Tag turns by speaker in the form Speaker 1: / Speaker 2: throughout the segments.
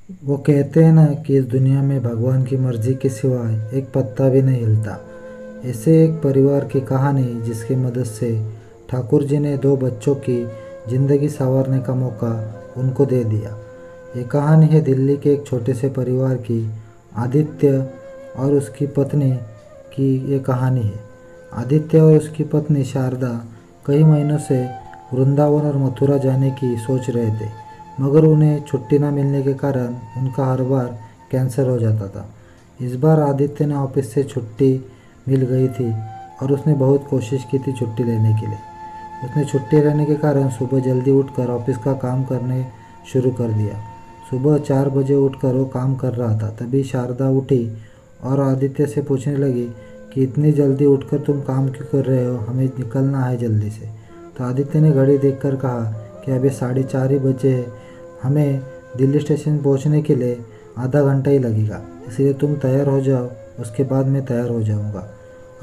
Speaker 1: वो कहते हैं ना कि इस दुनिया में भगवान की मर्जी के सिवाय एक पत्ता भी नहीं हिलता। ऐसे एक परिवार की कहानी जिसकी मदद से ठाकुर जी ने दो बच्चों की ज़िंदगी संवारने का मौका उनको दे दिया। ये कहानी है दिल्ली के एक छोटे से परिवार की, आदित्य और उसकी पत्नी की ये कहानी है। आदित्य और उसकी पत्नी शारदा कई महीनों से वृंदावन और मथुरा जाने की सोच रहे थे, मगर उन्हें छुट्टी न मिलने के कारण उनका हर बार कैंसिल हो जाता था। इस बार आदित्य ने ऑफिस से छुट्टी मिल गई थी और उसने बहुत कोशिश की थी छुट्टी लेने के लिए। उसने छुट्टी लेने के कारण सुबह जल्दी उठकर ऑफिस का काम करने शुरू कर दिया। सुबह 4 बजे उठकर वो काम कर रहा था, तभी शारदा उठी और आदित्य से पूछने लगी कि इतनी जल्दी उठकर तुम काम क्यों कर रहे हो, हमें निकलना है जल्दी से। तो आदित्य ने घड़ी देखकर कहा कि अभी 4:30 ही बजे है, हमें दिल्ली स्टेशन पहुंचने के लिए आधा घंटा ही लगेगा, इसलिए तुम तैयार हो जाओ, उसके बाद मैं तैयार हो जाऊंगा।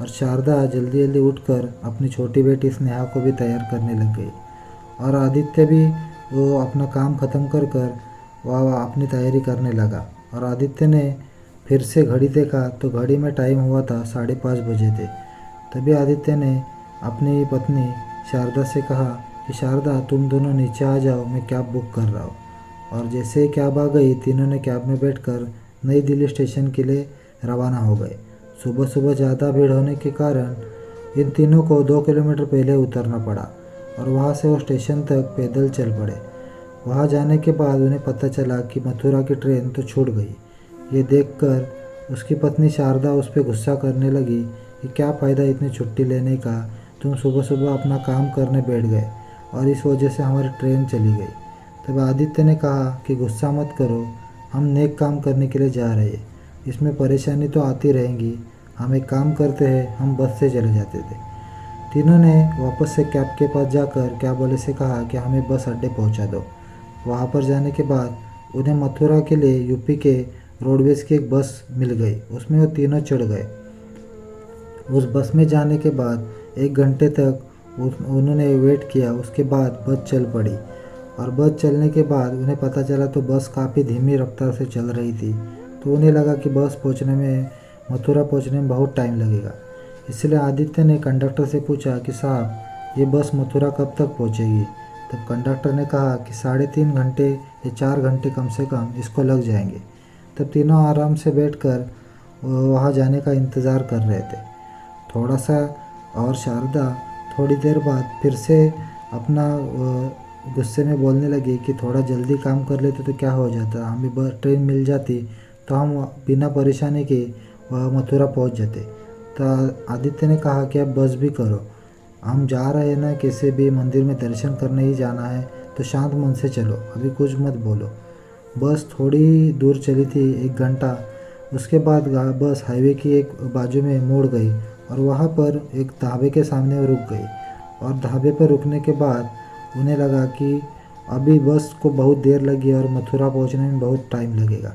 Speaker 1: और शारदा जल्दी जल्दी उठकर अपनी छोटी बेटी स्नेहा को भी तैयार करने लग गई और आदित्य भी वो अपना काम ख़त्म कर कर वह अपनी तैयारी करने लगा। और आदित्य ने फिर से घड़ी देखा तो घड़ी में टाइम हुआ था 5:30 बजे थे। तभी आदित्य ने अपनी पत्नी शारदा से कहा कि शारदा तुम दोनों नीचे आ जाओ, मैं कैब बुक कर रहा हूँ। और जैसे ही कैब आ गई, तीनों ने कैब में बैठकर नई दिल्ली स्टेशन के लिए रवाना हो गए। सुबह सुबह ज़्यादा भीड़ होने के कारण इन तीनों को 2 किलोमीटर पहले उतरना पड़ा और वहाँ से वो स्टेशन तक पैदल चल पड़े। वहाँ जाने के बाद उन्हें पता चला कि मथुरा की ट्रेन तो छूट गई। ये देखकर उसकी पत्नी शारदा उस पर गुस्सा करने लगी कि क्या फ़ायदा इतनी छुट्टी लेने का, तुम सुबह सुबह अपना काम करने बैठ गए और इस वजह से हमारी ट्रेन चली गई। तब आदित्य ने कहा कि गुस्सा मत करो, हम नेक काम करने के लिए जा रहे हैं, इसमें परेशानी तो आती रहेंगी। हम एक काम करते हैं, हम बस से चले जाते थे। तीनों ने वापस से कैब के पास जाकर कैब वाले से कहा कि हमें बस अड्डे पहुंचा दो। वहां पर जाने के बाद उन्हें मथुरा के लिए यूपी के रोडवेज़ की एक बस मिल गई, उसमें वो तीनों चढ़ गए। उस बस में जाने के बाद 1 घंटे तक उन्होंने वेट किया, उसके बाद बस चल पड़ी। और बस चलने के बाद उन्हें पता चला तो बस काफ़ी धीमी रफ्तार से चल रही थी, तो उन्हें लगा कि बस पहुंचने में मथुरा पहुंचने में बहुत टाइम लगेगा। इसलिए आदित्य ने कंडक्टर से पूछा कि साहब ये बस मथुरा कब तक पहुंचेगी। तब कंडक्टर ने कहा कि 3.5 घंटे या 4 घंटे कम से कम इसको लग जाएंगे। तब तीनों आराम से बैठकर वहाँ जाने का इंतज़ार कर रहे थे। थोड़ा सा और शारदा थोड़ी देर बाद फिर से अपना गुस्से में बोलने लगी कि थोड़ा जल्दी काम कर लेते तो क्या हो जाता, हमें ट्रेन मिल जाती तो हम बिना परेशानी के वह मथुरा पहुंच जाते। तो आदित्य ने कहा कि अब बस भी करो, हम जा रहे हैं ना, कैसे भी मंदिर में दर्शन करने ही जाना है, तो शांत मन से चलो, अभी कुछ मत बोलो। बस थोड़ी दूर चली थी, 1 घंटा। उसके बाद बस हाईवे की एक बाजू में मोड़ गई और वहाँ पर एक ढाबे के सामने वो रुक गई। और ढाबे पर रुकने के बाद उन्हें लगा कि अभी बस को बहुत देर लगी और मथुरा पहुँचने में बहुत टाइम लगेगा,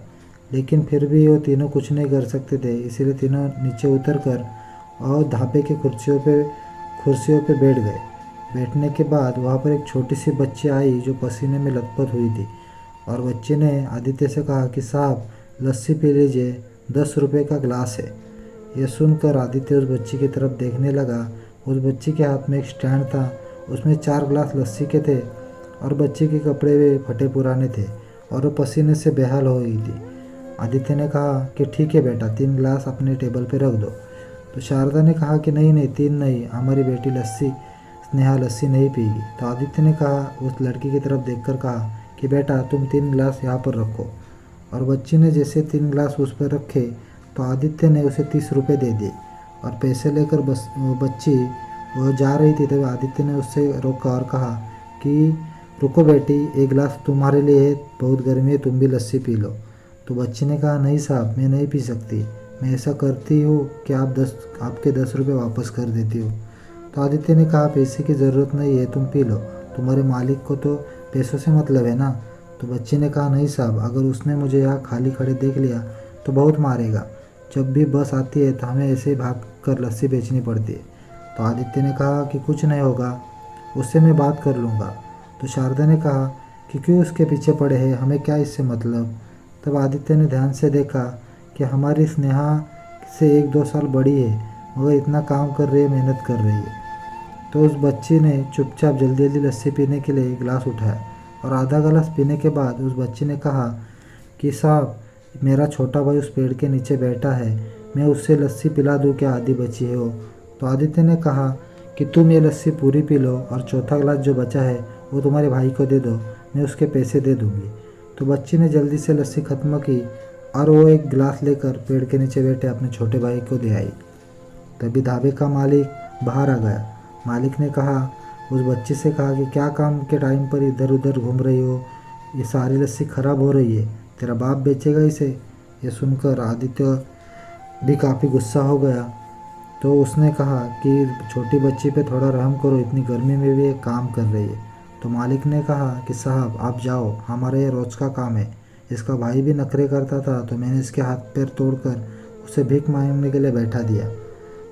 Speaker 1: लेकिन फिर भी वो तीनों कुछ नहीं कर सकते थे। इसीलिए तीनों नीचे उतर कर और ढाबे की कुर्सियों पे बैठ गए। बैठने के बाद वहाँ पर एक छोटी सी बच्ची आई जो पसीने में लथपथ हुई थी। और बच्चे ने आदित्य से कहा कि साहब लस्सी पी लीजिए, 10 रुपये का गिलास है। यह सुनकर आदित्य उस बच्ची की तरफ देखने लगा। उस बच्ची के हाथ में एक स्टैंड था, उसमें 4 गिलास लस्सी के थे और बच्ची के कपड़े भी फटे पुराने थे और वो पसीने से बेहाल हो गई थी। आदित्य ने कहा कि ठीक है बेटा, 3 गिलास अपने टेबल पर रख दो। तो शारदा ने कहा कि नहीं नहीं, 3 नहीं, हमारी बेटी स्नेहा लस्सी नहीं पीगी। तो आदित्य ने कहा, उस लड़की की तरफ देखकर कहा कि बेटा तुम 3 गिलास यहाँ पर रखो। और बच्ची ने जैसे 3 गिलास उस पर रखे तो आदित्य ने उसे 30 रुपये दे दिए और पैसे लेकर बच्ची वो जा रही थी। तब आदित्य ने उससे रोका और कहा कि रुको बेटी, 1 गिलास तुम्हारे लिए है, बहुत गर्मी है, तुम भी लस्सी पी लो। तो बच्ची ने कहा नहीं साहब, मैं नहीं पी सकती, मैं ऐसा करती हूँ कि आपके 10 रुपये वापस कर देती हूँ। तो आदित्य ने कहा पैसे की ज़रूरत नहीं है, तुम पी लो, तुम्हारे मालिक को तो पैसों से मतलब है ना। तो बच्ची ने कहा नहीं साहब, अगर उसने मुझे यहाँ खाली खड़े देख लिया तो बहुत मारेगा, जब भी बस आती है तो हमें ऐसे ही भाग कर लस्सी बेचनी पड़ती है। तो आदित्य ने कहा कि कुछ नहीं होगा, उससे मैं बात कर लूँगा। तो शारदा ने कहा कि क्यों उसके पीछे पड़े हैं, हमें क्या इससे मतलब। तब आदित्य ने ध्यान से देखा कि हमारी स्नेहा से 1-2 साल बड़ी है, मगर इतना काम कर रही है, मेहनत कर रही है। तो उस बच्ची ने चुपचाप जल्दी जल्दी लस्सी पीने के लिए गिलास उठाया और आधा गिलास पीने के बाद उस बच्ची ने कहा कि साहब, मेरा छोटा भाई उस पेड़ के नीचे बैठा है, मैं उससे लस्सी पिला दूँ क्या, आधी बची है वो। तो आदित्य ने कहा कि तुम ये लस्सी पूरी पी लो और चौथा गिलास जो बचा है वो तुम्हारे भाई को दे दो, मैं उसके पैसे दे दूँगी। तो बच्ची ने जल्दी से लस्सी ख़त्म की और वो एक गिलास लेकर पेड़ के नीचे बैठे अपने छोटे भाई को दे आई। तभी ढाबे का मालिक बाहर आ गया। मालिक ने कहा, उस बच्ची से कहा कि क्या काम के टाइम पर इधर उधर घूम रही हो, ये सारी लस्सी ख़राब हो रही है, तेरा बाप बेचेगा इसे। ये सुनकर आदित्य भी काफ़ी गुस्सा हो गया। तो उसने कहा कि छोटी बच्ची पे थोड़ा रहम करो, इतनी गर्मी में भी ये काम कर रही है। तो मालिक ने कहा कि साहब आप जाओ, हमारा ये रोज़ का काम है। इसका भाई भी नखरे करता था तो मैंने इसके हाथ पैर तोड़कर उसे भीख मांगने के लिए बैठा दिया।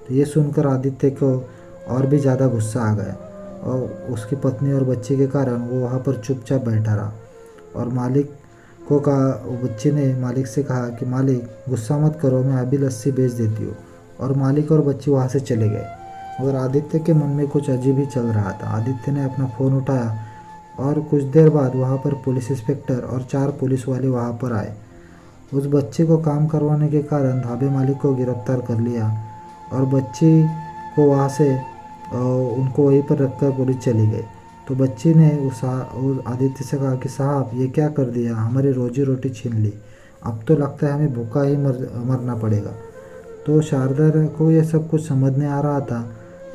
Speaker 1: तो ये सुनकर आदित्य को और भी ज़्यादा गुस्सा आ गया और उसकी पत्नी और बच्चे के कारण वो वहाँ पर चुपचाप बैठा रहा। और मालिक को कहा, बच्ची ने मालिक से कहा कि मालिक गुस्सा मत करो, मैं अभी लस्सी बेच देती हूँ। और मालिक और बच्ची वहाँ से चले गए। मगर आदित्य के मन में कुछ अजीब ही चल रहा था। आदित्य ने अपना फ़ोन उठाया और कुछ देर बाद वहाँ पर पुलिस इंस्पेक्टर और 4 पुलिस वाले वहाँ पर आए। उस बच्चे को काम करवाने के कारण ढाबे मालिक को गिरफ्तार कर लिया और बच्ची को वहाँ से उनको वहीं पर रखकर पुलिस चली गई। तो बच्ची ने उस आदित्य से कहा कि साहब ये क्या कर दिया, हमारी रोजी रोटी छीन ली, अब तो लगता है हमें भूखा ही मरना पड़ेगा। तो शारदा को ये सब कुछ समझ नहीं आ रहा था,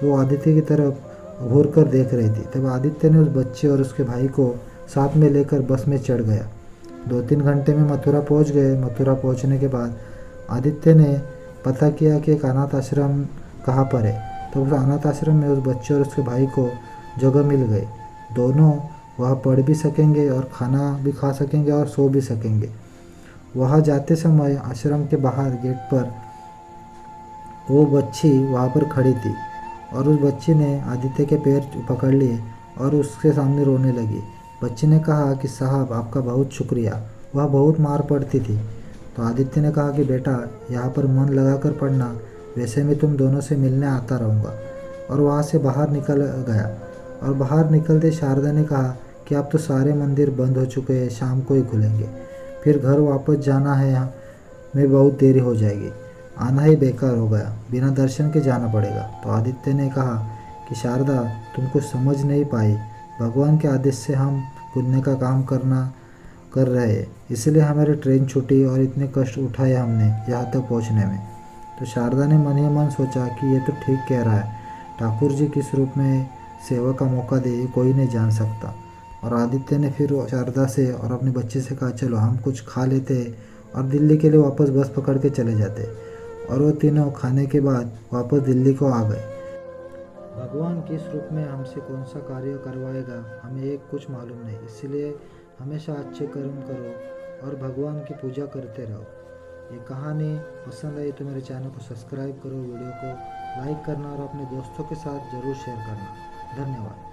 Speaker 1: तो वो आदित्य की तरफ घूर कर देख रही थी। तब आदित्य ने उस बच्चे और उसके भाई को साथ में लेकर बस में चढ़ गया। 2-3 घंटे में मथुरा पहुंच गए। मथुरा पहुंचने के बाद आदित्य ने पता किया कि एक अनाथ आश्रम कहाँ पर है। तो उस अनाथ आश्रम में उस बच्चे और उसके भाई को जगह मिल गई। दोनों वहाँ पढ़ भी सकेंगे और खाना भी खा सकेंगे और सो भी सकेंगे। वहाँ जाते समय आश्रम के बाहर गेट पर वो बच्ची वहाँ पर खड़ी थी और उस बच्ची ने आदित्य के पैर पकड़ लिए और उसके सामने रोने लगी। बच्ची ने कहा कि साहब आपका बहुत शुक्रिया, वह बहुत मार पड़ती थी। तो आदित्य ने कहा कि बेटा यहाँ पर मन लगाकर पढ़ना, वैसे मैं तुम दोनों से मिलने आता रहूँगा। और वहाँ से बाहर निकल गया। और बाहर निकलते शारदा ने कहा कि अब तो सारे मंदिर बंद हो चुके हैं, शाम को ही खुलेंगे, फिर घर वापस जाना है, यहाँ में बहुत देरी हो जाएगी, आना ही बेकार हो गया, बिना दर्शन के जाना पड़ेगा। तो आदित्य ने कहा कि शारदा तुम कुछ समझ नहीं पाई, भगवान के आदेश से हम पुण्य का काम कर रहे हैं, इसलिए हमारी ट्रेन छूटी और इतने कष्ट उठाए हमने यहाँ तक पहुँचने में। तो शारदा ने मन ही मन सोचा कि ये तो ठीक कह रहा है, ठाकुर जी किस रूप में सेवा का मौका दे ये कोई नहीं जान सकता। और आदित्य ने फिर शारदा से और अपने बच्चे से कहा चलो हम कुछ खा लेते और दिल्ली के लिए वापस बस पकड़ के चले जाते। और वो तीनों खाने के बाद वापस दिल्ली को आ गए। भगवान किस रूप में हमसे कौन सा कार्य करवाएगा हमें एक कुछ मालूम नहीं, इसलिए हमेशा अच्छे कर्म करो और भगवान की पूजा करते रहो। ये कहानी पसंद आई तो मेरे चैनल को सब्सक्राइब करो, वीडियो को लाइक करना और अपने दोस्तों के साथ ज़रूर शेयर करना। धन्यवाद।